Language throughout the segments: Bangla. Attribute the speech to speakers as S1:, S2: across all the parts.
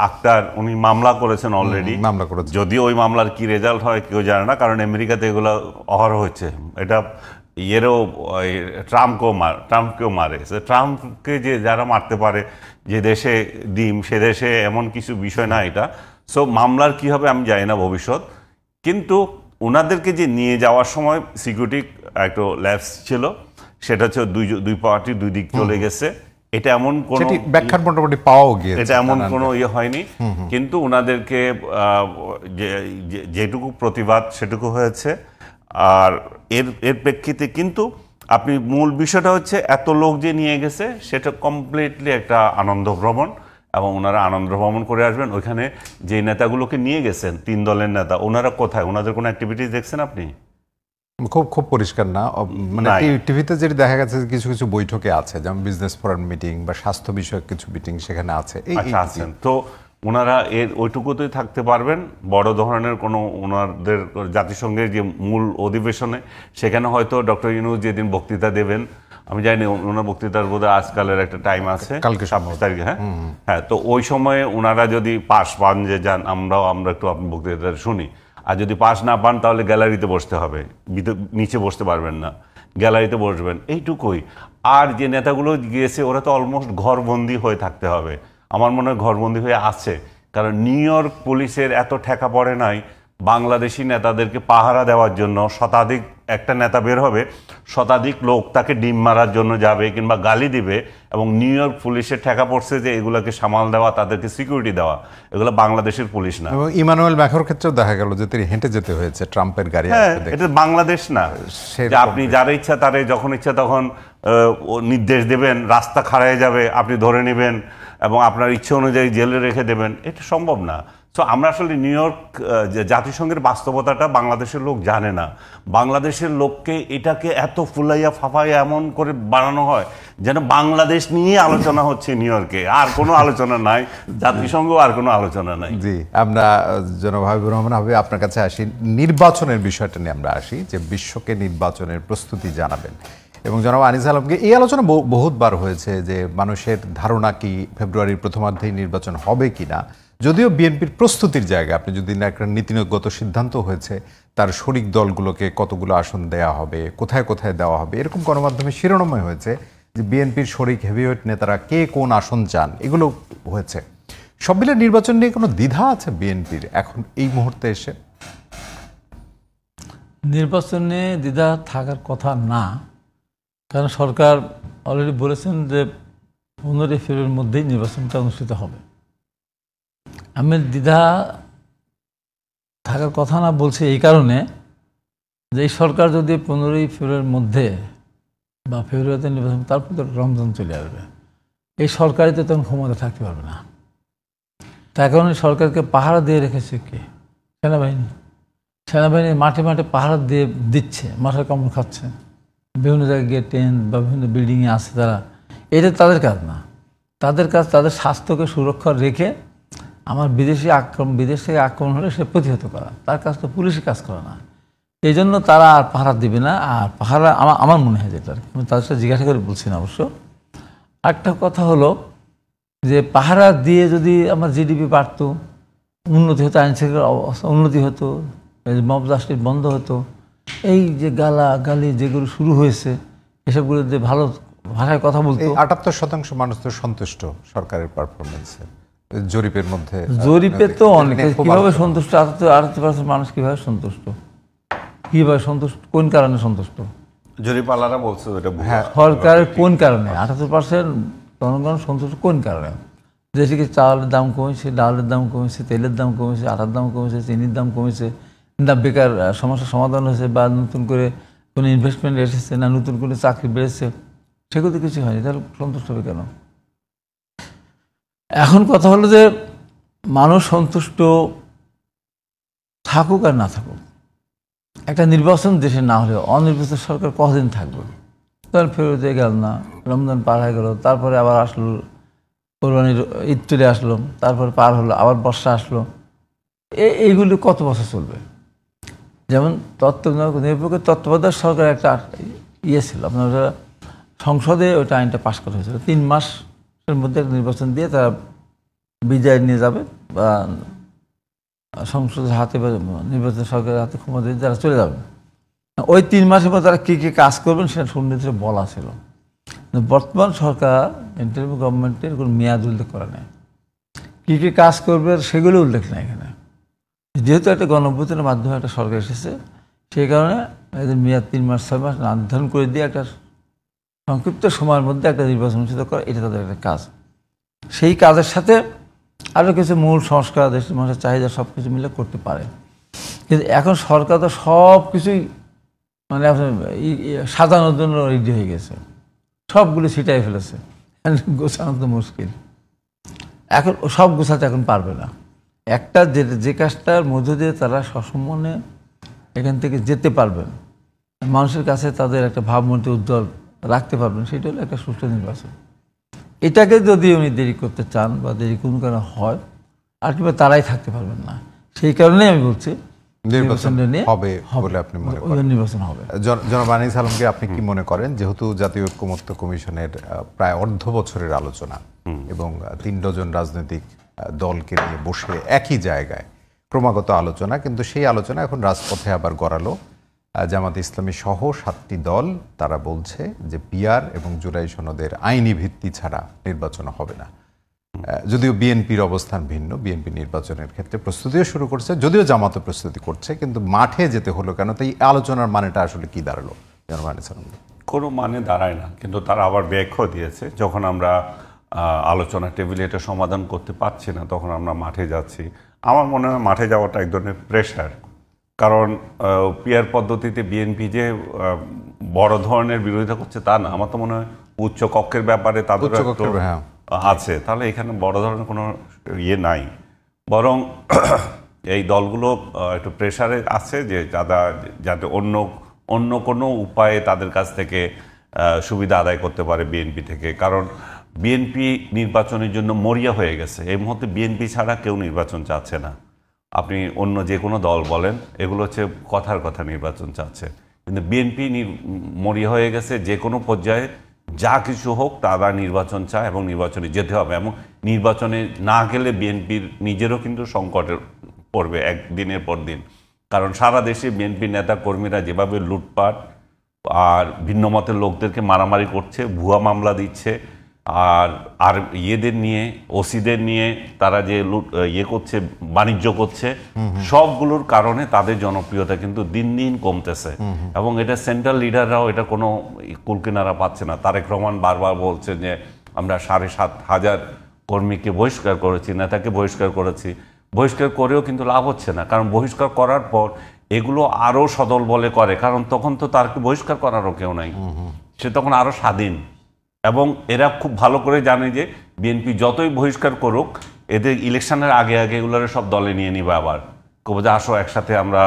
S1: আক্তার উনি মামলা করেছেন অলরেডি, যদিও ওই মামলার কি রেজাল্ট হয় কেউ জানে না, কারণ আমেরিকাতে এগুলো অহরহ হচ্ছে। এটা ট্রাম্পকেও মারে। ট্রাম্পকে যে যারা মারতে পারে, যে দেশে ডিম সে দেশে, এমন কিছু বিষয় না এটা। সো মামলার কি হবে আমি জানি না ভবিষ্যৎ, কিন্তু ওনাদেরকে যে নিয়ে যাওয়ার সময় সিকিউরিটি একটা ল্যাপস ছিল, সেটা হচ্ছে দুই পার্টি দুই দিক চলে গেছে। এটা এমন কোনো
S2: ব্যাখ্যার মোটামুটি পাওয়াও গিয়েছে,
S1: এটা এমন কোনো হয়নি, কিন্তু ওনাদেরকে যেটুকু প্রতিবাদ সেটুকু হয়েছে। আর এর প্রেক্ষিতে কিন্তু আপনি মূল বিষয়টা হচ্ছে এত লোক যে নিয়ে গেছে সেটা কমপ্লিটলি একটা আনন্দ ভ্রমণ, এবং ওনারা আনন্দ ভ্রমণ করে আসবেন। ওইখানে যে নেতাগুলোকে নিয়ে গেছেন 3 দলের নেতা, ওনারা কোথায়, ওনাদের কোনো অ্যাক্টিভিটিস দেখছেন আপনি?
S2: খুব পরিষ্কার না, মানে টিভিতে যেটা দেখা গেছে কিছু কিছু বৈঠকে আছে, যেমন বিজনেস ফোরাম মিটিং বা স্বাস্থ্য বিষয়ক কিছু মিটিং সেখানে আছে।
S1: আছেন তো ওনারা ওইটুকুতেই থাকতে পারবেন। বড় ধরনের কোনো ওনাদের জাতিসংঘের যে মূল অধিবেশনে সেখানে হয়তো ডক্টর ইউনূস যেদিন বক্তৃতা দেবেন, আমি জানি ওনার বক্তৃতার বোধহয় আজকালের একটা টাইম আছে,
S2: কালকে
S1: 26 তারিখে। হ্যাঁ, তো ওই সময়ে ওনারা যদি পাশ পান যে যান, আমরা একটু আপনি বক্তৃতা শুনি। আর যদি পাস না পান তাহলে গ্যালারিতে বসতে হবে, নিচে বসতে পারবেন না, গ্যালারিতে বসবেন, এইটুকুই। আর যে নেতাগুলো গিয়েছে ওরা তো অলমোস্ট ঘরবন্দি হয়ে থাকতে হবে, আমার মনে হয় ঘরবন্দি হয়ে আছে। কারণ নিউ ইয়র্ক পুলিশের এত ঠেকা পড়ে নাই বাংলাদেশি নেতাদেরকে পাহারা দেওয়ার জন্য। শতাধিক একটা নেতা বের হবে, শতাধিক লোক তাকে ডিম মারার জন্য যাবে কিংবা গালি দিবে, এবং নিউ ইয়র্ক পুলিশের ঠেকা পড়ছে যে এগুলোকে সামাল দেওয়া, তাদেরকে সিকিউরিটি দেওয়া। এগুলো বাংলাদেশের পুলিশ না।
S2: ইমানুয়েল ম্যাক্রোর ক্ষেত্রেও দেখা গেল যে তিনি হেঁটে যেতে হয়েছে ট্রাম্পের গাড়ি।
S1: এটা বাংলাদেশ না, আপনি যার ইচ্ছা তারে যখন ইচ্ছা তখন নির্দেশ দেবেন, রাস্তা খাড়ায় যাবে, আপনি ধরে নেবেন এবং আপনার ইচ্ছে অনুযায়ী জেলে রেখে দেবেন, এটা সম্ভব না। সো আমরা আসলে নিউ ইয়র্ক জাতিসংঘের বাস্তবতাটা বাংলাদেশের লোক জানে না। বাংলাদেশের লোককে এটাকে এত ফুলাইয়া ফাফাইয়া এমন করে বানানো হয় যেন বাংলাদেশ নিয়ে আলোচনা হচ্ছে নিউ ইয়র্কে, আর কোনো আলোচনা নাই, জাতিসংঘ আর কোনো আলোচনা নাই।
S2: জি, আমরা জনাব হাবিবুর রহমান হাবিব আপনার কাছে আসি, নির্বাচনের বিষয়টা নিয়ে আমরা আসি, যে বিশ্বকে নির্বাচনের প্রস্তুতি জানাবেন। এবং জনাব আনিস আলমকে এই আলোচনা বহুতবার হয়েছে যে মানুষের ধারণা কি ফেব্রুয়ারির প্রথমার্ধেই নির্বাচন হবে কিনা। যদিও বিএনপির প্রস্তুতির জায়গা, আপনি যদি না একটা নীতিগত সিদ্ধান্ত হয়েছে তার শরিক দলগুলোকে কতগুলো আসন দেওয়া হবে, কোথায় কোথায় দেওয়া হবে, এরকম গণমাধ্যমে শিরোনাময় হয়েছে যে বিএনপির শরিক হেভিওয়েট নেতারা কে কোন আসন চান, এগুলো হয়েছে। সব মিলে নির্বাচন নিয়ে কোনো দ্বিধা আছে বিএনপির এখন এই মুহূর্তে এসে?
S3: নির্বাচনে দ্বিধা থাকার কথা না, কারণ সরকার অলরেডি বলেছেন যে 15 এপ্রিলের মধ্যেই নির্বাচনটা অনুষ্ঠিত হবে। আমি দ্বিধা থাকার কথা না বলছি এই কারণে যে এই সরকার যদি 15 এপ্রিলের মধ্যে বা ফেব্রুয়ারিতে নির্বাচন, তারপর তো রমজান চলে আসবে, এই সরকারই তো তখন ক্ষমতা থাকতে পারবে না। তার কারণে সরকারকে পাহারা দিয়ে রেখেছে কে? সেনাবাহিনী। সেনাবাহিনী মাঠে মাঠে পাহারা দিচ্ছে, মাঠের কামড় খাচ্ছে, বিভিন্ন জায়গায় গিয়ে টেন্ট বা বিভিন্ন বিল্ডিংয়ে আছে তারা। এটা তাদের কাজ না, তাদের কাজ তাদের স্বাস্থ্যকে সুরক্ষা রেখে আমার বিদেশ থেকে আক্রমণ হলে সে প্রতিহত করা, তার কাজ তো পুলিশের কাজ করা না। এই জন্য তারা আর পাহারা দিবে না। আর পাহারা আমার মনে হয় যেটা, আমি তাদের সাথে জিজ্ঞাসা করে বলছি না অবশ্য। একটা কথা হলো যে পাহারা দিয়ে যদি আমার জিডিপি বাড়তো, উন্নতি হতো, আইন শৃঙ্খলার অবস্থা উন্নতি হতো, মব জাস্টিস বন্ধ হতো, এই যে গালাগালি যেগুলো শুরু হয়েছে এসবগুলো যে ভালো ভাষায় কথা বলতো।
S2: 78% মানুষ তো সন্তুষ্ট সরকারের পারফরমেন্সে জরিপের মধ্যে।
S3: জরিপে তো অনেক, কিভাবে সন্তুষ্ট? 78% মানুষ কিভাবে সন্তুষ্ট? কিভাবে সন্তুষ্ট? কোন কারণে সন্তুষ্ট?
S1: জরিপালারা বলছে
S3: সরকারের কোন কারণে 78% জনগণ সন্তুষ্ট কোন কারণে? যেদিকে চালের দাম কমেছে, ডালের দাম কমেছে, তেলের দাম কমেছে, আটার দাম কমেছে, চিনির দাম কমেছে, না বেকার সমস্যার সমাধান হয়েছে, বা নতুন করে কোনো ইনভেস্টমেন্ট এসেছে, না নতুন করে চাকরি বেড়েছে, সেগুলো তো কিছু হয়নি, তাহলে সন্তুষ্ট হবে কেন? এখন কথা হলো যে মানুষ সন্তুষ্ট থাকুক আর না থাকুক, একটা নির্বাচন দেশে না হলে অনির্বাচিত সরকার কতদিন থাকবে? তাহলে ফেরত গেল না, রমজান পার হয়ে গেল, তারপরে আবার আসলো কোরবানির ঈদ চলে আসলো, তারপরে পার হলো, আবার বর্ষা আসলো, এইগুলি কত বছর চলবে? যেমন নিরপেক্ষ তত্ত্বাবধায়ক সরকার একটা ছিল, আপনার সংসদে ওইটা আইনটা পাশ করা হয়েছিল, 3 মাসের মধ্যে একটা নির্বাচন দিয়ে তারা বিদায় নিয়ে যাবে বা সংসদের হাতে বা নির্বাচন সরকারের হাতে ক্ষমতা দিয়ে তারা চলে যাবে। ওই 3 মাসের পর তারা কী কী কাজ করবেন সেটা সুনির্দিষ্ট বলা ছিল। বর্তমান সরকার ইন্টারিম গভর্নমেন্টের কোনো মেয়াদ উল্লেখ করা নেই, কী কী কাজ করবে সেগুলো উল্লেখ নেই এখানে। যেহেতু একটা গণঅভ্যুত্থানের মাধ্যমে একটা সরকার এসেছে, সেই কারণে এদের মেয়াদ 3 মাস 6 মাস নির্ধারণ করে দিয়ে একটা সংক্ষিপ্ত সময়ের মধ্যে একটা নির্বাচন অনুষ্ঠিত করা, এটা তাদের একটা কাজ। সেই কাজের সাথে আরও কিছু মূল সংস্কার দেশের মানুষের চাহিদা সব কিছু মিলে করতে পারে। কিন্তু এখন সরকার তো সব কিছুই মানে সাজানোর জন্য রেডি হয়ে গেছে, সবগুলো ছিটাই ফেলেছে, গোছানো তো মুশকিল। এখন সব গোছাতে এখন পারবে না। একটা যে কাজটার মধ্য দিয়ে তারা সসম্মানে এখান থেকে যেতে পারবেন, মানুষের কাছে তাদের একটা ভাবমূর্তি উজ্জ্বল রাখতে পারবেন, সেটা হলো একটা সুষ্ঠু নির্বাচন। এটাকে যদি উনি দেরি করতে চান বা দেরি কোনো কারণে হয়, আলটিমেটলি তারাই থাকতে পারবেন না। সেই কারণেই আমি বলছি
S2: নির্বাচন হবে বলে আপনি মনে করেন?
S3: নির্বাচন হবে।
S2: জনাব আনিস আলমগীর, আপনি কি মনে করেন, যেহেতু জাতীয় ঐক্যমত্য কমিশনের প্রায় অর্ধ বছরের আলোচনা এবং 3 ডজন রাজনৈতিক দলকে নিয়ে বসে একই জায়গায় ক্রমাগত আলোচনা, কিন্তু সেই আলোচনা এখন রাজপথে আবার গড়ালো, জামাত ইসলামী সহ 7টি দল তারা বলছে যে পিআর এবং জুলাই সনদের আইনি ভিত্তি ছাড়া নির্বাচন হবে না। যদিও বিএনপির অবস্থান ভিন্ন, বিএনপি নির্বাচনের ক্ষেত্রে প্রস্তুতিও শুরু করছে, যদিও জামাতও প্রস্তুতি করছে, কিন্তু মাঠে যেতে হলো কেন? তো এই আলোচনার মানেটা আসলে কি দাঁড়ালো?
S1: কোনো মানে দাঁড়ায় না, কিন্তু তারা আবার ব্যাখ্যা দিয়েছে, যখন আমরা আলোচনা টেবিলে এটা সমাধান করতে পারছি না তখন আমরা মাঠে যাচ্ছি। আমার মনে হয় মাঠে যাওয়াটা এক ধরনের প্রেশার, কারণ পিআর পদ্ধতিতে বিএনপি যে বড় ধরনের বিরোধিতা করছে তা না। আমার তো মনে হয় উচ্চ কক্ষের ব্যাপারে তাদের আছে, তাহলে এখানে বড় ধরনের কোনো ইয়ে নাই, বরং এই দলগুলো একটু প্রেশারে আছে যে যাতে অন্য কোনো উপায়ে তাদের কাছ থেকে সুবিধা আদায় করতে পারে বিএনপি থেকে। কারণ বিএনপি নির্বাচনের জন্য মরিয়া হয়ে গেছে, এই মুহূর্তে বিএনপি ছাড়া কেউ নির্বাচন চাচ্ছে না। আপনি অন্য যে কোনো দল বলেন, এগুলো হচ্ছে কথার কথা নির্বাচন চাচ্ছে, কিন্তু বিএনপি মরিয়া হয়ে গেছে। যে কোনো পর্যায়ে যা কিছু হোক তারা নির্বাচন চায় এবং নির্বাচনে যেতে হবে, এবং নির্বাচনে না গেলে বিএনপির নিজেরও কিন্তু সংকটে পড়বে একদিনের পর দিন। কারণ সারা দেশে বিএনপির নেতা কর্মীরা যেভাবে লুটপাট আর ভিন্ন মতের লোকদেরকে মারামারি করছে, ভুয়া মামলা দিচ্ছে, আর ইয়েদের নিয়ে ওসিদের নিয়ে তারা যে করছে, বাণিজ্য করছে, সবগুলোর কারণে তাদের জনপ্রিয়তা কিন্তু দিন দিন কমতেছে। এবং এটা সেন্ট্রাল লিডাররাও এটা কোনো কুলকিনারা পাচ্ছে না। তারেক রহমান বারবার বলছে যে আমরা 7,500 কর্মীকে বহিষ্কার করেছি, নেতাকে বহিষ্কার করেছি। বহিষ্কার করেও কিন্তু লাভ হচ্ছে না, কারণ বহিষ্কার করার পর এগুলো আরও সদল বলে করে, কারণ তখন তো তারকে বহিষ্কার করারও কেউ নাই, সে তখন আরও স্বাধীন। এবং এরা খুব ভালো করে জানে যে বিএনপি যতই বহিষ্কার করুক, এদের ইলেকশনের আগে আগে এগুলোর সব দলে নিয়ে নিবে, আবার কবে যে আসো একসাথে আমরা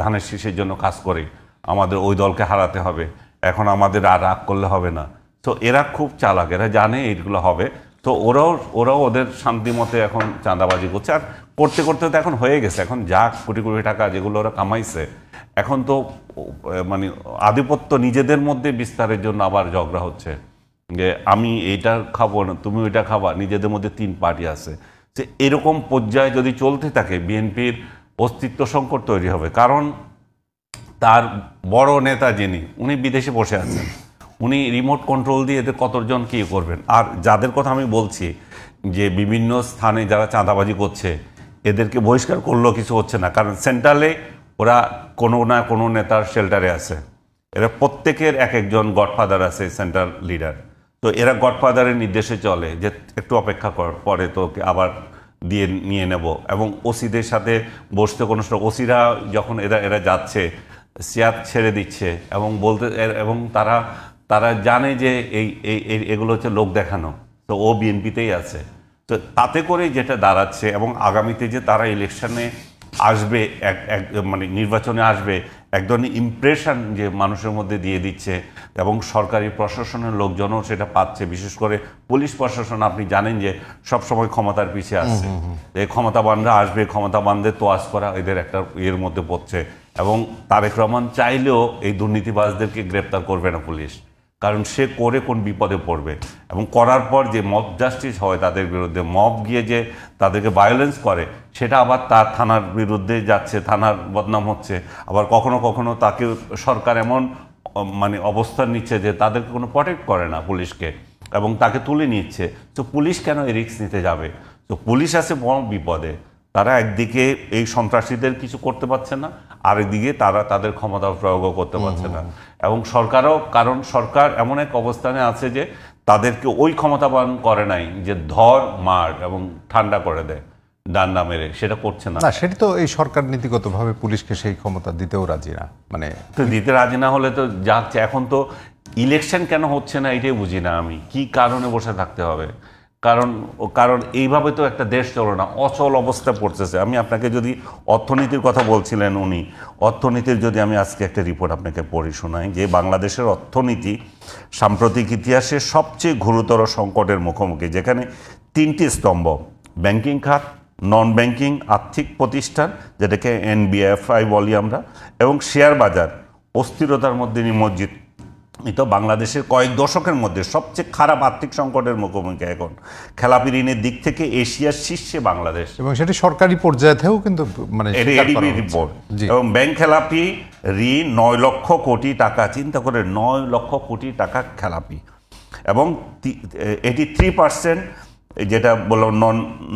S1: ধানের শীষের জন্য কাজ করি, আমাদের ওই দলকে হারাতে হবে, এখন আমাদের আর রাগ করলে হবে না। তো এরা খুব চালাক, এরা জানে এইগুলো হবে। তো ওরাও ওদের শান্তি মতে এখন চাঁদাবাজি করছে, আর করতে করতে তো এখন হয়ে গেছে। এখন যা কোটি কোটি টাকা যেগুলো ওরা কামাইছে, এখন তো মানে আধিপত্য নিজেদের মধ্যে বিস্তারের জন্য আবার ঝগড়া হচ্ছে যে আমি এইটা খাবো না, তুমি ওইটা খাবা। নিজেদের মধ্যে 3 পার্টি আছে। যে এরকম পর্যায়ে যদি চলতে থাকে, বিএনপির অস্তিত্ব সংকট তৈরি হবে। কারণ তার বড় নেতা যিনি, উনি বিদেশে বসে আছেন, উনি রিমোট কন্ট্রোল দিয়ে এদের কতজন কী করবেন। আর যাদের কথা আমি বলছি যে বিভিন্ন স্থানে যারা চাঁদাবাজি করছে, এদেরকে বহিষ্কার করলেও কিছু হচ্ছে না, কারণ সেন্ট্রালে ওরা কোনো না কোনো নেতার শেল্টারে আছে। এরা প্রত্যেকের এক একজন গডফাদার আছে, সেন্ট্রাল লিডার। তো এরা গডফাদারের নির্দেশে চলে যে একটু অপেক্ষা কর, পরে তোকে আবার নিয়ে নেব। এবং ওসিদের সাথে বসতে কোনো সময় ওসিরা যখন এরা যাচ্ছে, চেয়ার ছেড়ে দিচ্ছে এবং এবং তারা জানে যে এগুলো হচ্ছে লোক দেখানো, তো ও বিএনপিতেই আছে। তো তাতে করেই যেটা দাঁড়াচ্ছে, এবং আগামীতে যে তারা ইলেকশনে আসবে, মানে নির্বাচনে আসবে, এক ধরনের ইমপ্রেশন যে মানুষের মধ্যে দিয়ে দিচ্ছে, এবং সরকারি প্রশাসনের লোকজনও সেটা পাচ্ছে। বিশেষ করে পুলিশ প্রশাসন, আপনি জানেন যে সবসময় ক্ষমতার পিছিয়ে আসছে, এই ক্ষমতাবানরা আসবে, ক্ষমতাবানদের তোয়াজ করা এদের একটা ইয়ের মধ্যে পড়ছে। এবং তারেক রহমান চাইলেও এই দুর্নীতিবাজদেরকে গ্রেপ্তার করবে না পুলিশ, কারণ সে করে কোন বিপদে পড়বে, এবং করার পর যে মব জাস্টিস হয় তাদের বিরুদ্ধে, মব গিয়ে যে তাদেরকে ভায়োলেন্স করে, সেটা আবার তার থানার বিরুদ্ধে যাচ্ছে, থানার বদনাম হচ্ছে। আবার কখনো কখনো তাকে সরকার এমন মানে অবস্থান নিচ্ছে যে তাদেরকে কোনো প্রটেক্ট করে না পুলিশকে, এবং তাকে তুলে নিচ্ছে। তো পুলিশ কেন এই রিস্ক নিতে যাবে? তো পুলিশ আছে বড় বিপদে। তারা একদিকে এই সন্ত্রাসীদের কিছু করতে পারছে না, আরেকদিকে তারা তাদের ক্ষমতা প্রয়োগও করতে পারছে না। এবং সরকারও, কারণ সরকার এমন এক অবস্থানে আছে যে তাদেরকে ওই ক্ষমতাবান করে নাই যে ধর মার এবং ঠান্ডা করে দেয়, ডান্ডা মেরে, সেটা করছে না।
S2: না, সেটা তো এই সরকার নীতিগতভাবে পুলিশকে সেই ক্ষমতা দিতেও রাজি না। মানে
S1: তো দিতে রাজি না হলে তো যাচ্ছে। এখন তো ইলেকশন কেন হচ্ছে না এটাই বুঝি না আমি, কি কারণে বসে থাকতে হবে? কারণ এইভাবে তো একটা দেশ চলে না, অচল অবস্থা পড়তেছে। আমি আপনাকে যদি অর্থনীতির কথা বলছিলেন উনি, অর্থনীতির যদি আমি আজকে একটা রিপোর্ট আপনাকে পড়ি শোনাই, যে বাংলাদেশের অর্থনীতি সাম্প্রতিক ইতিহাসে সবচেয়ে গুরুতর সংকটের মুখোমুখি, যেখানে 3টি স্তম্ভ, ব্যাংকিং খাত, নন ব্যাংকিং আর্থিক প্রতিষ্ঠান যেটাকে এনবিএফআই বলি আমরা, এবং শেয়ার বাজার অস্থিরতার মধ্যে নিমজ্জিত। তো বাংলাদেশের কয়েক দশকের মধ্যে সবচেয়ে খারাপ আর্থিক সংকটের মুখোমুখি এখন। খেলাপি ঋণের দিক থেকে এশিয়ার শীর্ষে বাংলাদেশ,
S2: এবং সেটি সরকারি পর্যায়েও কিন্তু মানে
S1: এডিবি রিপোর্ট। এবং ব্যাংক খেলাপি ঋণ 9 লক্ষ কোটি টাকা, চিন্তা করে 9 লক্ষ কোটি টাকা খেলাপি, এবং এটি 3% যেটা বললাম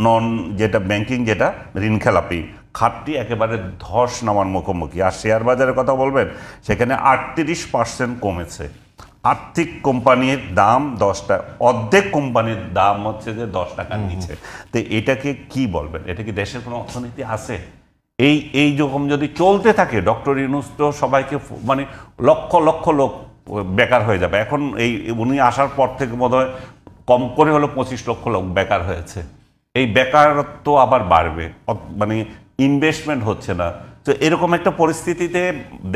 S1: নন যেটা ব্যাংকিং যেটা ঋণ খেলাপি খাতটি একেবারে ধস নামার মুখোমুখি। আর শেয়ার বাজারের কথা বলবেন, সেখানে 38% কমেছে। আর্থিক কোম্পানির দাম 10 টাকা, অর্ধেক কোম্পানির দাম হচ্ছে যে 10 টাকার নিচে। তো এটাকে কি বলবেন? এটা কি দেশের কোনো অর্থনীতি আছে? এই রকম যদি চলতে থাকে, ডক্টর ইউনূস তো সবাইকে মানে লক্ষ লক্ষ লোক বেকার হয়ে যাবে। এখন উনি আসার পর থেকে বোধহয় কম করে হলো 25 লক্ষ লোক বেকার হয়েছে। এই বেকারত্ব আবার বাড়বে, মানে ইনভেস্টমেন্ট হচ্ছে না। তো এরকম একটা পরিস্থিতিতে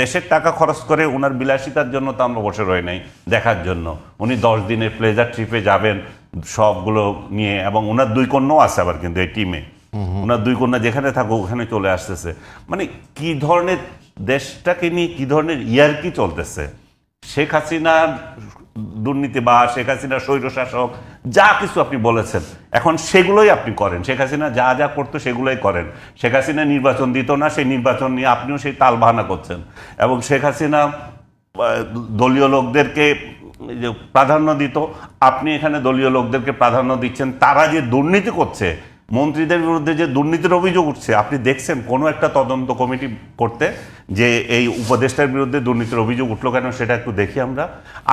S1: দেশের টাকা খরচ করে ওনার বিলাসিতার জন্য তো আমরা বসে রই নাই দেখার জন্য। উনি 10 দিনের প্লেজার ট্রিপে যাবেন সবগুলো নিয়ে, এবং ওনার 2 কন্যাও আছে আবার কিন্তু এই টিমে। ওনার 2 কন্যা যেখানে থাকো ওখানে চলে আসতেছে। মানে কি ধরনের দেশটাকে নিয়ে কি ধরনের ইয়ার্কি চলতেছে। শেখ হাসিনা দুর্নীতি বা শেখ হাসিনা স্বৈরশাসক যা কিছু আপনি বলেছেন, এখন সেগুলোই আপনি করেন। শেখ হাসিনা যা যা করতো সেগুলোই করেন। শেখ হাসিনা নির্বাচন দিত না, সেই নির্বাচন নিয়ে আপনিও সেই তাল বাহানা করছেন। এবং শেখ হাসিনা দলীয় লোকদেরকে যে প্রাধান্য দিত, আপনি এখানে দলীয় লোকদেরকে প্রাধান্য দিচ্ছেন। তারা যে দুর্নীতি করছে, মন্ত্রীদের বিরুদ্ধে যে দুর্নীতির অভিযোগ উঠছে, আপনি দেখছেন কোনো একটা তদন্ত কমিটি করতে যে এই উপদেষ্টার বিরুদ্ধে দুর্নীতির অভিযোগ উঠলো কেন, সেটা একটু দেখি আমরা।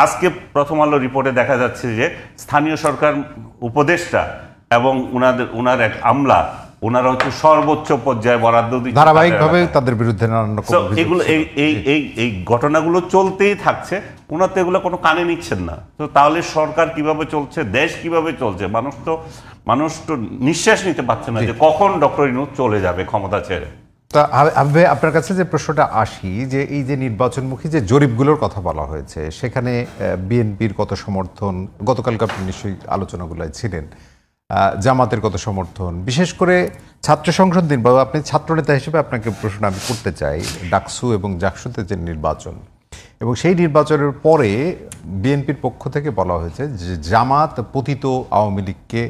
S1: আজকে প্রথম আলো রিপোর্টে দেখা যাচ্ছে যে স্থানীয় সরকার উপদেষ্টা এবং ওনার এক আমলা, ওনারা হচ্ছে সর্বোচ্চ পর্যায়ে বরাদ্দ দিচ্ছে
S2: ধারাবাহিকভাবে তাদের বিরুদ্ধে নানান রকম
S1: এগুলো এই ঘটনাগুলো চলতেই থাকছে। ওনার তো এগুলো কোনো কানে নিচ্ছেন না। তো তাহলে সরকার কিভাবে চলছে, দেশ কিভাবে চলছে? মানুষ তো নিঃশ্বাস নিতে পারছে না যে কখন ডক্টর ইউনূস চলে যাবে ক্ষমতা ছেড়ে।
S2: তা আমি আপনার কাছে যে প্রশ্নটা আসি, যে এই যে নির্বাচনমুখী যে জরিপগুলোর কথা বলা হয়েছে, সেখানে বিএনপির কত সমর্থন, গতকালকে আপনি নিশ্চয়ই আলোচনাগুলোয় ছিলেন, জামাতের কত সমর্থন, বিশেষ করে ছাত্র সংসদ নির্বাচন, আপনি ছাত্রনেতা হিসেবে আপনাকে প্রশ্ন আমি করতে চাই, ডাকসু এবং জাকসুতে যে নির্বাচন, এবং সেই নির্বাচনের পরে বিএনপির পক্ষ থেকে বলা হয়েছে যে জামাত পতিত আওয়ামী লীগকে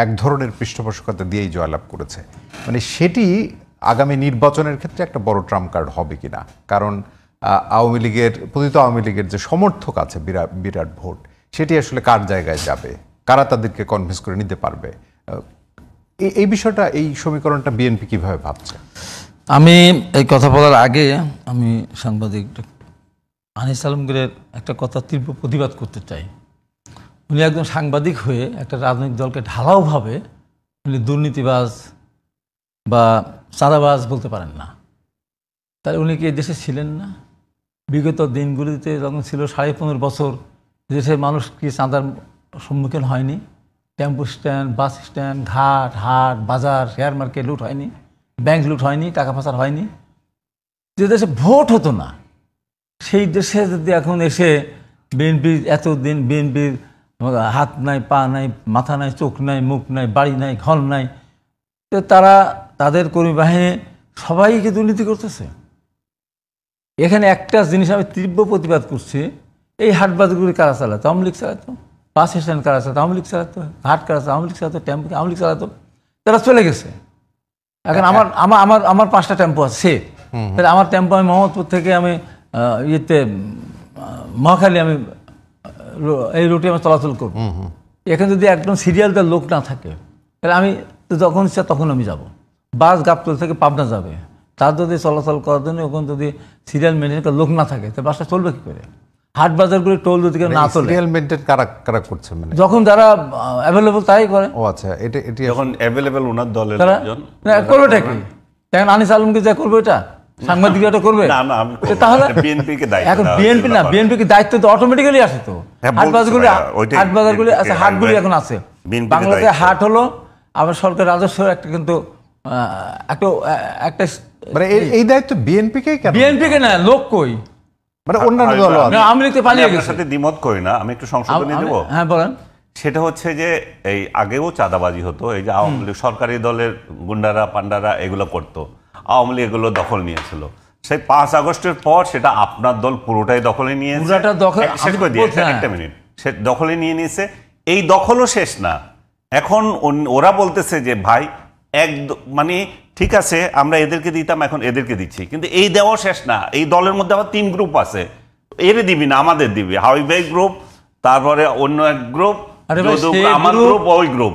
S2: এক ধরনের পৃষ্ঠপোষকতা দিয়েই জয়লাভ করেছে। মানে সেটি আগামী নির্বাচনের ক্ষেত্রে একটা বড় ট্রাম্প কার্ড হবে কিনা, কারণ আওয়ামী লীগের, পতিত আওয়ামী লীগের যে সমর্থক আছে বিরাট ভোট, সেটি আসলে কার জায়গায় যাবে, কারা তাদেরকে কনভিন্স করে নিতে পারবে, এই বিষয়টা, এই সমীকরণটা বিএনপি কিভাবে ভাবছে?
S3: আমি এই কথা বলার আগে আমি সাংবাদিক আনিস আলমগীরের একটা কথা তীব্র প্রতিবাদ করতে চাই। উনি একজন সাংবাদিক হয়ে একটা রাজনৈতিক দলকে ঢালাওভাবে উনি দুর্নীতিবাজ বা চাঁদাবাজ বলতে পারেন না। তাহলে উনি কি দেশে ছিলেন না? বিগত দিনগুলিতে যখন ছিল 15.5 বছর, দেশের মানুষ কি চাঁদার সম্মুখীন হয়নি? টেম্পো স্ট্যান্ড, বাস স্ট্যান্ড, ঘাট, হাট, বাজার, শেয়ার মার্কেট লুট হয়নি? ব্যাংক লুট হয়নি? টাকা পাচার হয়নি? যে দেশে ভোট হতো না, সেই দেশে যদি এখন এসে বিএনপি, এতদিন বিএনপির হাত নাই, পা নাই, মাথা নাই, চোখ নাই, মুখ নাই, বাড়ি নাই, ঘর নাই, তো তারা তাদের কর্মী বাহিনী সবাইকে দুর্নীতি করতেছে। এখানে একটা জিনিস আমি তীব্র প্রতিবাদ করছি, এই হাট বাজারগুলি কারা চালাতো? আওয়ামী লীগ চালাতো। বাস স্ট্যান্ড কারা চালাতো? আওয়ামী লীগ চালাতো। হাট কারা চালাতো? আওয়ামী লীগ চালাতো। টেম্পো আওয়ামী লীগ চালাতো। তারা চলে গেছে। এখন আমার আমার আমার আমার 5টা টেম্পো আছে, তাহলে আমার টেম্পো আমি মোহাম্মদপুর থেকে আমি ইয়েতে মহাখালী আমি এই রুটে আমি চলাচল করব। এখানে যদি একদম সিরিয়াল দেওয়ার লোক না থাকে, তাহলে আমি যখন ইচ্ছা তখন আমি যাব। বাস গাবতল থেকে পাবনা যাবে, তার যদি চলাচল করার জন্য ওখানে যদি সিরিয়াল মেনটেন করার লোক না থাকে, তাহলে বাসটা চলবে কী করে? হাট বাজারগুলি টোল যদি কেউ না তোলে,
S2: সিরিয়াল মেনটেন কারা কারা করছে মানে?
S3: যখন যারা অ্যাভেলেবল তাই করে।
S2: ও আচ্ছা, এটি
S1: যখন অ্যাভেলেবেল ওনার দলের
S3: তারা
S1: লোকজন
S3: করবেটা কি? দেখেন আনিস আলমকে যা করবে, এটা সাংবাদিক এটা করবে
S1: না না আমি করবো না।
S3: তাহলে
S1: বিএনপিকে দায়িত্ব
S3: এখন
S1: দেওয়া
S3: বিএনপি
S1: হয়েছিল
S3: না,
S1: ব্যাপার।
S3: বিএনপিকে দায়িত্ব তো অটোমেটিক্যালি আসে তো।
S1: হ্যাঁ,
S3: হাট
S1: বলছি
S3: বাজারগুলি
S1: ভাইয়া, ওইটাই
S3: হাট বাজারগুলি
S1: বিএনপিকে
S3: আছে, হাটগুলি এখন আছে।
S1: বিএনপিকে
S3: বাংলাদেশে
S1: দায়িত্ব।
S3: হাট হলো আবার সরকার রাজস্ব একটা কিন্তু একটা
S2: মানে এই দায়িত্ব বিএনপিকেই কেন?
S3: বিএনপিকে না, লোক কই?
S2: মানে অন্যান্য দল
S3: না, আওয়ামী লীগ তো
S1: আমি
S3: পালিয়ে
S1: আপনার
S3: গেছে।
S1: সাথে দ্বিমত করি না, আমি একটু সংশোধনী দেব।
S3: হ্যাঁ বলেন।
S1: সেটা হচ্ছে যে এই আগেও চাঁদাবাজি হতো, এই যে আওয়ামী লীগ সরকারি দলের গুন্ডারা পান্ডারা এগুলো করতো, আওয়ামী লীগ এগুলো দখল নিয়েছিল। সেই 5 আগস্টের পর সেটা আপনার দল পুরোটাই দখলে নিয়েছে।
S3: পুরোটা দখল
S1: শেষ করে দিয়ে একটা মিনিট, সে দখলে নিয়ে নিয়েছে। এই দখলও শেষ না, এখন ওরা বলতেছে যে ভাই মানে ঠিক আছে আমরা এদেরকে দিতাম, এখন এদেরকে দিচ্ছি, কিন্তু এই দেওয়া শেষ না। এই দলের মধ্যে আবার 3 গ্রুপ আছে, এরে দিবি না আমাদের দিবি, হাবিবাই গ্রুপ, তারপরে অন্য এক গ্রুপ, আমার গ্রুপ, ওই গ্রুপ।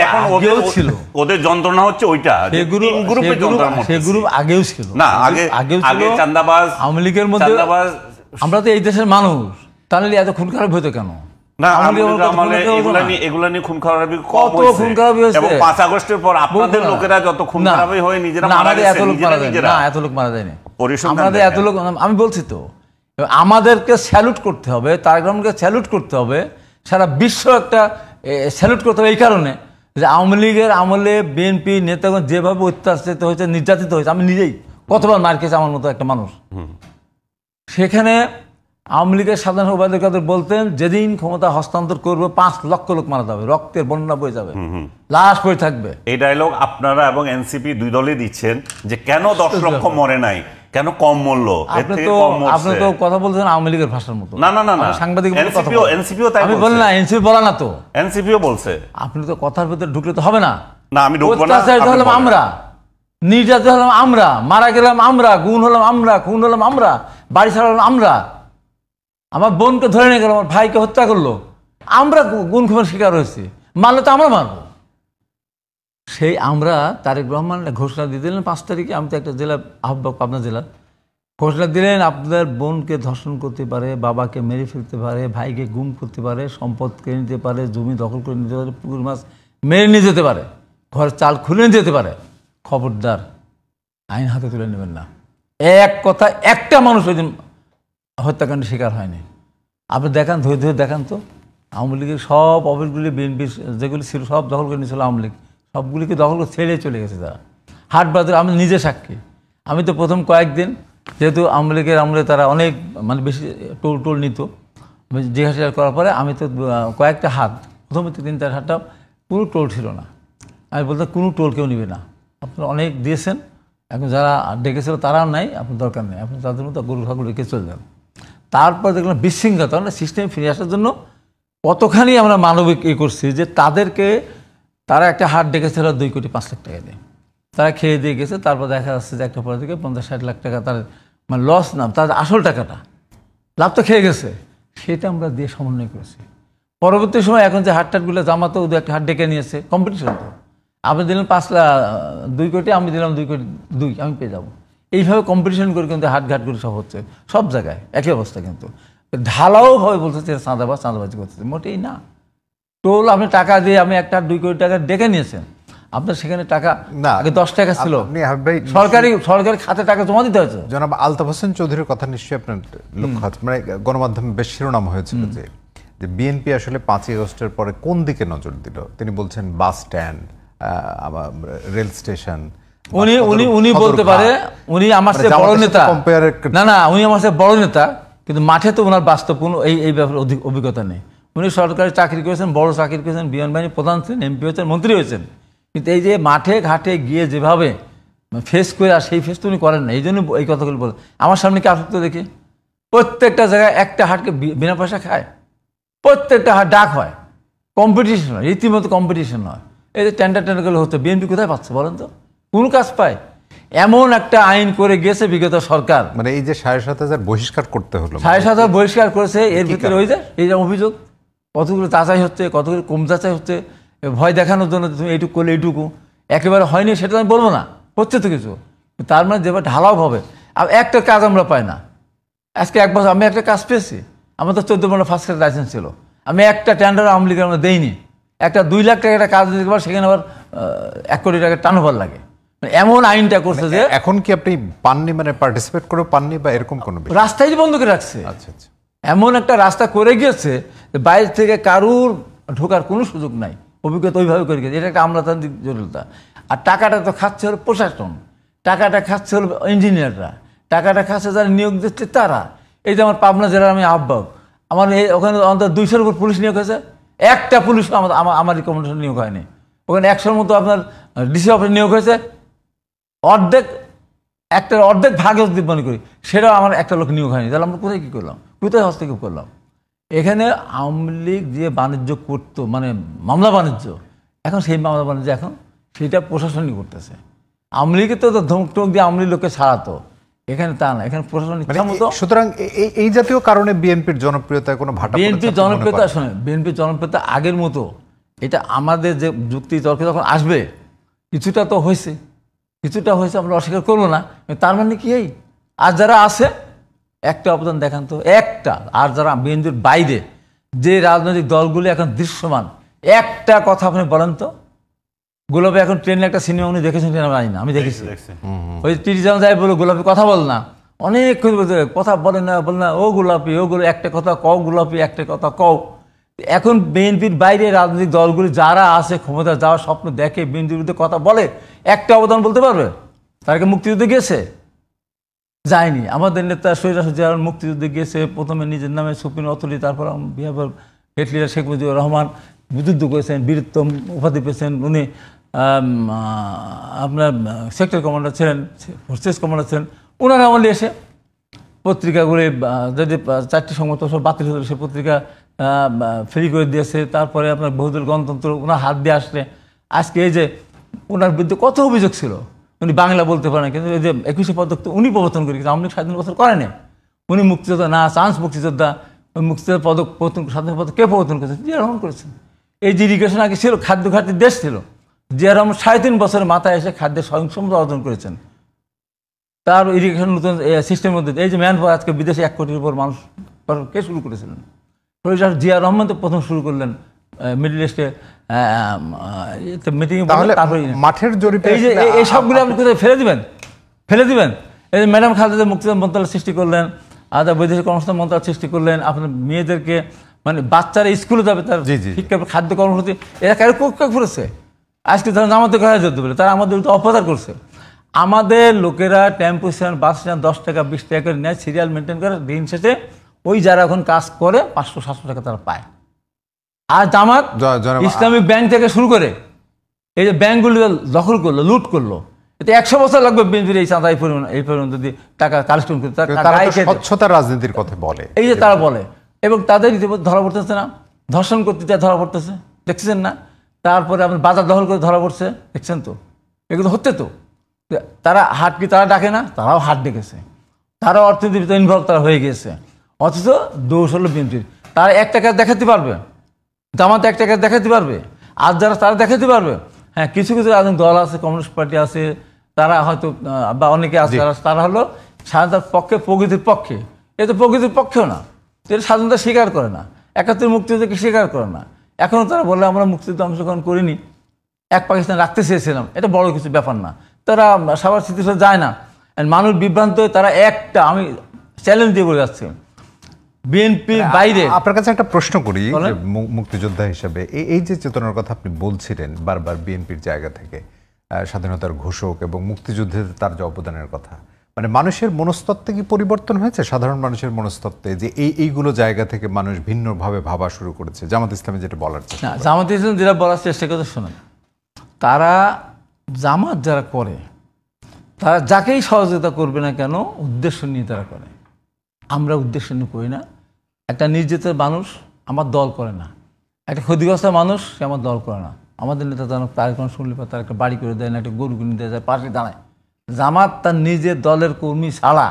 S1: এখন ওদের যন্ত্রণা হচ্ছে ওইটা, গ্রুপে যন্ত্রণা।
S3: সে গ্রুপ আগেও ছিল
S1: না, আগে চাঁদাবাজ,
S3: আওয়ামী লীগের মধ্যে। আমরা তো এই দেশের মানুষ, তাহলে এত খুন খারাপ হতো কেন?
S1: না, এগুলা নিয়ে খুন খারাপি কত খুন খারাপি হয়েছে। এবং 5 আগস্টের পর আপনাদের লোকেরা যত খুন খারাপি হয়ে নিজেরা মারা গেছে,
S3: এত লোক মারা যায়নি। না, এত লোক মারা যায়নি আমাদের, এত লোক। আমি বলছি তো, আমাদেরকে স্যালুট করতে হবে, তারেক রহমানকে স্যালুট করতে হবে, সারা বিশ্ব একটা স্যালুট করতে হবে এই কারণে যে আওয়ামী লীগের আমলে বিএনপি নেতাগণ যেভাবে অত্যাচারিত হয়েছে, নির্যাতিত হয়েছে, আমি নিজেই কতবার মার খেয়েছি আমার মতো একটা মানুষ। সেখানে আওয়ামী লীগের সাধারণ সম্পাদক বলতেন যেদিন ক্ষমতা হস্তান্তর করবে 5 লক্ষ লোক মারা যাবে, রক্তের বন্যা বয়ে যাবে, লাশ পড়ে থাকবে।
S1: এই ডায়লগ আপনারা এবং এনসিপি দুই দলই দিচ্ছেন যে কেন 10 লক্ষ মরে নাই, কেন কম মূল্য।
S3: আপনি তো কথা বলছেন আওয়ামী লীগের ভাষার মতো।
S1: না না না না,
S3: সাংবাদিক
S1: এনসিপিও তাই
S3: আমি বলি না, এনসিপি বলা না তো,
S1: এনসিপিও বলছে।
S3: আপনি তো কথার ভিতরে ঢুকলে তো হবে না।
S1: না, আমি ঢুকবো না।
S3: হলাম আমরা, নির্যাতিত হলাম আমরা, মারা গেলাম আমরা, গুণ হলাম আমরা, খুন হলাম আমরা, বাড়ি ছাড়া হলাম আমরা, আমার বোনকে ধরে নিয়ে গেল, আমার ভাইকে হত্যা করলো, আমরা গুণ খুনের শিকার হয়েছি, মারলে তো আমরা মারবো। সেই আমরা তারেক রহমান ঘোষণা দিয়ে দিলেন 5 তারিখে। আমি তো একটা জেলা আহ্বায়ক, পাবনা জেলার, ঘোষণা দিলেন আপনার বোনকে ধর্ষণ করতে পারে, বাবাকে মেরে ফেলতে পারে, ভাইকে গুম করতে পারে, সম্পদ কেড়ে নিতে পারে, জমি দখল করে নিতে পারে, পুকুর মাছ মেরে নিয়ে যেতে পারে, ঘরের চাল খুলে নিয়ে যেতে পারে, খবরদার আইন হাতে তুলে নেবেন না। এক কথা, একটা মানুষ ওই দিন হত্যাকাণ্ডের শিকার হয়নি। আপনি দেখান, ধরে ধরে দেখান তো, আওয়ামী লীগের সব অফিসগুলি বিএনপি যেগুলি ছিল সব দখল করে নিয়েছিল আওয়ামী লীগ, সবগুলিকে দখল করে ছেড়ে চলে গেছে তারা। হাট বাজার আমি নিজে সাক্ষী। আমি তো প্রথম কয়েকদিন, যেহেতু আওয়ামী লীগের আমলে তারা অনেক মানে বেশি টোল নিত, জিজ্ঞাসা করার পরে আমি তো কয়েকটা হাট, প্রথমে 3-4 হাটটা পুরো টোল ছিল না। আমি বলতাম কোনো টোল কেউ নেবে না, আপনারা অনেক দিয়েছেন, এখন যারা ডেকেছিল তারাও নাই, আপনার দরকার নেই, আপনি তাদের মতো গরু ছাগল রেখে চলে যান। তারপর দেখলাম বিশৃঙ্খলতা, আমরা সিস্টেমে ফিরে আসার জন্য কতখানি আমরা মানবিক করছি যে তারা একটা হাট ডেকেছিল 2,05,00,000 টাকা দিয়ে, তারা খেয়ে দিয়ে গেছে। তারপর দেখা যাচ্ছে যে একটা পরে থেকে 50-60 লাখ টাকা তার মানে লস না, তার আসল টাকাটা, লাভ তো খেয়ে গেছে, সেটা আমরা দিয়ে সমন্বয় করেছি। পরবর্তী সময় এখন যে হাটটাটগুলো জামাতো ওদের একটা হাট ডেকে নিয়েছে, কম্পিটিশন তো, আপনি দিলেন 2 কোটি, আমি দিলাম 2 কোটি 2, আমি পেয়ে যাবো, এইভাবে কম্পিটিশন করে কিন্তু হাটঘাটগুলো সব হচ্ছে সব জায়গায় একই অবস্থা। কিন্তু ঢালাও ভাবে বলছে চাঁদাবাজি করতেছে, মোটেই না। টোল আপনি টাকা দিয়ে, আমি একটা 2 কোটি টাকা ডেকে নিয়েছেন, আপনার সেখানে টাকা না, আগে 10 টাকা ছিল, সরকারি খাতে টাকা জমা দিতে হয়েছে।
S2: জনাব আলতাফ হোসেন চৌধুরীর কথা নিশ্চয়ই আপনার লক্ষ্য আছে, মানে গণমাধ্যমে বেশ শিরোনাম হয়েছিল যে বিএনপি আসলে 5ই আগস্টের পরে কোন দিকে নজর দিল। তিনি বলছেন বাস স্ট্যান্ড, রেল স্টেশন।
S3: উনি বলতে পারে উনি আমার চেয়ে বড় নেতা, না উনি আমার চেয়ে বড় নেতা, কিন্তু মাঠে তো ওনার বাস্তব কোনো এই ব্যাপারে অভিজ্ঞতা নেই। উনি সরকারি চাকরি করেছেন, বড় চাকরি করেছেন, বিমান বাহিনী প্রধান ছিলেন, এমপি হয়েছেন, মন্ত্রী হয়েছেন, কিন্তু এই যে মাঠে ঘাটে গিয়ে যেভাবে ফেস করে, আর সেই ফেস তো উনি করেন না। এই জন্য এই কথাগুলো বলেন। আমার সামনে কি আসতো দেখি, প্রত্যেকটা জায়গায় একটা হাটকে বিনা পয়সা খায়, প্রত্যেকটা হাট ডাক হয়, কম্পিটিশন হয়, রীতিমতো কম্পিটিশন হয়। এই যে টেন্ডারগুলো হচ্ছে, বিএনপি কোথায় পাচ্ছে বলেন তো? কোন কাজ পায়? এমন একটা আইন করে গেছে বিগত সরকার,
S2: মানে এই যে 7,500 বহিষ্কার করতে হলো,
S3: 7,500 বহিষ্কার করেছে। এর ভিতরে ওই যে এই যে অভিযোগ, কতগুলো যাচাই হচ্ছে, কতগুলো কম যাচাই হচ্ছে, ভয় দেখানোর জন্য তুমি এইটুকু করলে এইটুকু একেবারে হয়নি সেটা আমি বলবো না, হচ্ছে তো কিছু। তার মানে যেভাবে ঢালাও হবে, আর একটা কাজ আমরা পাই না। আজকে 1 বছর আমি একটা কাজ পেয়েছি, আমার তো 14 বছর ফার্স্ট ক্লাস লাইসেন্স ছিল, আমি একটা টেন্ডার আওয়ামী লীগের আমরা দেইনি। একটা 2 লাখ টাকা একটা কাজ দিতে পারে, সেখানে আবার 1 কোটি টাকা টার্নওভার লাগে। মানে এমন আইনটা করছে যে
S2: এখন কি আপনি পাননি, মানে পার্টিসিপেট করে পাননি বা এরকম কোনো বিষয়?
S3: রাস্তায় বন্ধ করে রাখছে।
S2: আচ্ছা আচ্ছা।
S3: এমন একটা রাস্তা করে গিয়েছে যে বাইরে থেকে কারুর ঢোকার কোনো সুযোগ নাই, অভিজ্ঞতা ওইভাবে করে গেছে। এটা একটা আমলাতান্ত্রিক জটিলতা। আর টাকাটা তো খাচ্ছে হলো প্রশাসন, টাকাটা খাচ্ছে হলো ইঞ্জিনিয়াররা, টাকাটা খাচ্ছে যারা নিয়োগ দিচ্ছে তারা। এই যে আমার পাবনা জেলার আমি আহ্বায়ক, আমার এই ওখানে অন্তত 200-র উপর পুলিশ নিয়োগ হয়েছে, একটা পুলিশ আমার রিকমেন্ডেশন নিয়োগ হয়নি। ওখানে 100-র মতো আপনার ডিসি অফিস নিয়োগ হয়েছে, অর্ধেক ভাগে যদি মনে করি সেটাও আমার একটা লোক নিয়োগ হয়নি। তাহলে আমরা কোথায় কী করলাম, কোথায় হস্তক্ষেপ করলাম? এখানে আওয়ামী লীগ যে বাণিজ্য করতো, মানে মামলা বাণিজ্য, এখন সেই মামলা বাণিজ্য এখন সেটা প্রশাসনই করতেছে। আওয়ামী লীগের তো ধমক টমক দিয়ে আওয়ামী লীগ লোককে ছাড়াতো, এখানে তা না, এখানে প্রশাসন ইচ্ছা মতো।
S2: সুতরাং এই জাতীয় কারণে বিএনপির জনপ্রিয়তায় কোনো ভাটা পড়েছে?
S3: বিএনপির জনপ্রিয়তা, শোনে, বিএনপির জনপ্রিয়তা আগের মতো, এটা আমাদের যে যুক্তি তর্কে যখন আসবে, কিছুটা তো হয়েছে, কিছুটা হয়েছে, আমরা অস্বীকার করবো না। তার মানে কি, এই আর যারা আছে একটা অবদান দেখান তো, একটা। আর যারা বিএনপির বাইরে যে রাজনৈতিক দলগুলি এখন দৃশ্যমান, একটা কথা আপনি বলেন তো। গোলাপি এখন ট্রেনে একটা সিনেমা উনি দেখেছেন কিনা জানি না, আমি দেখেছি। ওই 30 জন যাই বলো গোলাপি কথা বল না, অনেক কথা বলে না, ও গোলাপি, ও একটা কথা কও, গোলাপি একটা কথা কও। এখন বিএনপির বাইরে রাজনৈতিক দলগুলি যারা আছে, ক্ষমতা যাওয়ার স্বপ্ন দেখে, বিএনপির বিরুদ্ধে কথা বলে, একটা অবদান বলতে পারবে? তারকে মুক্তিযুদ্ধে গিয়েছে? যায়নি। আমাদের নেতা শহীদ জিয়াউর মুক্তিযুদ্ধে গিয়েছে, প্রথমে নিজের নামে সুপ্রিম অথরিটি, তারপর হেড লিডার শেখ মুজিবুর রহমান যুদ্ধ করেছেন, বীরত্তম উপাধি পেয়েছেন। উনি আপনার সেক্টর কমান্ডার ছিলেন, ফোর্সেস কমান্ডার ছিলেন। ওনার আমলে এসে পত্রিকাগুলি যদি 4টি সংবাদ সব বাতিল হতো, সে পত্রিকা ফ্রি করে দিয়েছে। তারপরে আপনার বহুদল গণতন্ত্র ওনার হাত দিয়ে আসলে আজকে এই যে ওনার বিরুদ্ধে কত অভিযোগ ছিল, উনি বাংলা বলতে পারেন, কিন্তু এই যে 21শে পদক তো উনি প্রবর্তন করে, কিন্তু আওয়ামী লীগ স্বাধীন বছর করেনি। উনি মুক্তিযোদ্ধা না, চান্স মুক্তিযোদ্ধা, ওই মুক্তিযোদ্ধা পদক প্রবর্তন, স্বাধীন পদক কে প্রবর্তন করেছেন? জিয়া রহমান করেছেন। এই যে ইরিগেশন আগে ছিল, খাদ্য ঘাটতির দেশ ছিল, জিয়া রহমান 3.5 বছরের মাথায় এসে খাদ্যের স্বয়ংসম্পূর্ণ অর্জন করেছেন। তার ইরিগেশন নতুন সিস্টেমের মধ্যে এই যে ম্যান পাওয়ার, আজকে বিদেশে 1 কোটির উপর মানুষ কে শুরু করেছিলেন? জিয়া রহমান তো প্রথম শুরু করলেন মিডল ইস্টে মিটিং।
S2: মাঠের জরিপে
S3: এই যে এই সবগুলো আপনি কোথায় ফেলে দিবেন? এই যে ম্যাডাম খালেদা মুক্তিযোদ্ধা মন্ত্রণালয় সৃষ্টি করলেন, আলাদা বৈদেশিক কর্মসংস্থান মন্ত্রণালয় সৃষ্টি করলেন, আপনার মেয়েদেরকে, মানে বাচ্চারা স্কুলে যাবে, তার শিক্ষা খাদ্য কর্মসূচি, এরা কারো করেছে। আজকে তারা আমাদের কথা যেতে বলে, তারা আমাদের অপচার করছে। আমাদের লোকেরা টেম্পো স্ট্যান্ড, বাস স্ট্যান্ড 10 টাকা 20 টাকা করে নেয়, সিরিয়াল মেনটেন করে, দিন শেষে ওই যারা এখন কাজ করে 500-700 টাকা তারা পায়। আর জামাত ইসলামিক ব্যাংক থেকে শুরু করে এই যে ব্যাংকগুলি দখল করলো, লুট করলো, এতে 100 বছর লাগবে বিএনপির এই চাঁদা এই পরিমাণ যদি টাকা কালেকশন করে।
S2: স্বচ্ছতার রাজনীতির কথা বলে,
S3: এই যে তারা বলে, এবং তাদের ইতিমধ্যে ধরা পড়তেছে না, ধর্ষণ করতে চায় ধরা পড়তেছে, দেখছেন না? তারপরে আপনার বাজার দখল করে ধরা পড়ছে, দেখছেন তো? এগুলো হচ্ছে তো। তারা হাট কি তারা ডাকে না? তারাও হাট ডেকেছে, তারাও অর্থনীতিতে ইনভলভ তারা হয়ে গিয়েছে। অথচ দোষ হলো বিএনপির। তারা 1 টাকা দেখাতে পারবে, জামাত 1 টাকা দেখাতে পারবে, আর যারা তারা দেখাতে পারবে। হ্যাঁ, কিছু কিছু রাজনৈতিক দল আছে, কমিউনিস্ট পার্টি আছে, তারা হয়তো বা অনেকে আছে, তারা হলো স্বাধীনতার পক্ষে, প্রগতির পক্ষে। এ তো প্রগতির পক্ষেও না, এটা স্বাধীনতা স্বীকার করে না, 71 মুক্তিযুদ্ধকে স্বীকার করে না। এখনও তারা বলে আমরা মুক্তিযুদ্ধে অংশগ্রহণ করিনি, এক পাকিস্তান রাখতে চেয়েছিলাম, এটা বড় কিছু ব্যাপার না। তারা সবার স্মৃতির সাথে যায় না, মানুষ বিভ্রান্ত হয়ে তারা একটা, আমি চ্যালেঞ্জ দিয়ে বলে যাচ্ছি, বিএনপির বাইরে।
S2: আপনার কাছে একটা প্রশ্ন করি, মুক্তিযোদ্ধা হিসেবে এই যে চেতনার কথা আপনি বলছিলেন বারবার বিএনপির জায়গা থেকে, স্বাধীনতার ঘোষক এবং মুক্তিযুদ্ধে তার যে অবদানের কথা, মানে মানুষের মনস্তত্ত্বে কি পরিবর্তন হয়েছে? সাধারণ মানুষের মনস্তত্ত্বে যে এইগুলো জায়গা থেকে মানুষ ভিন্নভাবে ভাবা শুরু করেছে? জামাত ইসলামে যেটা বলার চেষ্টা,
S3: জামাত ইসলাম যেটা বলার চেষ্টা করতে শোনেন, তারা জামাত যারা করে, তারা যাকেই সহযোগিতা করবে না কেন, উদ্দেশ্য নিয়ে তারা করে। আমরা উদ্দেশ্য নিয়ে করি না। একটা নির্যাতিত মানুষ আমার দল করে না, একটা ক্ষতিগ্রস্ত মানুষ সে আমার দল করে না। আমাদের নেতা তার কোনো শুনলে পর তার একটা বাড়ি করে দেয় না, একটা গরু কিনে দেয়, যায় পাশে দাঁড়ায়। জামাত তার নিজের দলের কর্মী ছাড়া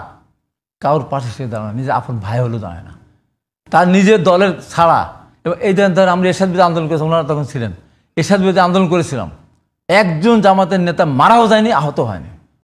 S3: কারোর পাশে সে দাঁড়ায়, নিজের আপন ভাই হলেও দাঁড়ায় না, তার নিজের দলের ছাড়া। এবং এই ধরেন আমরা এরশাদ বিরোধী আন্দোলন করেছিলাম, ওনারা তখন ছিলেন, এরশাদ বিরোধী আন্দোলন করেছিলাম, একজন জামাতের নেতা মারাও যায়নি, আহত হয়নি।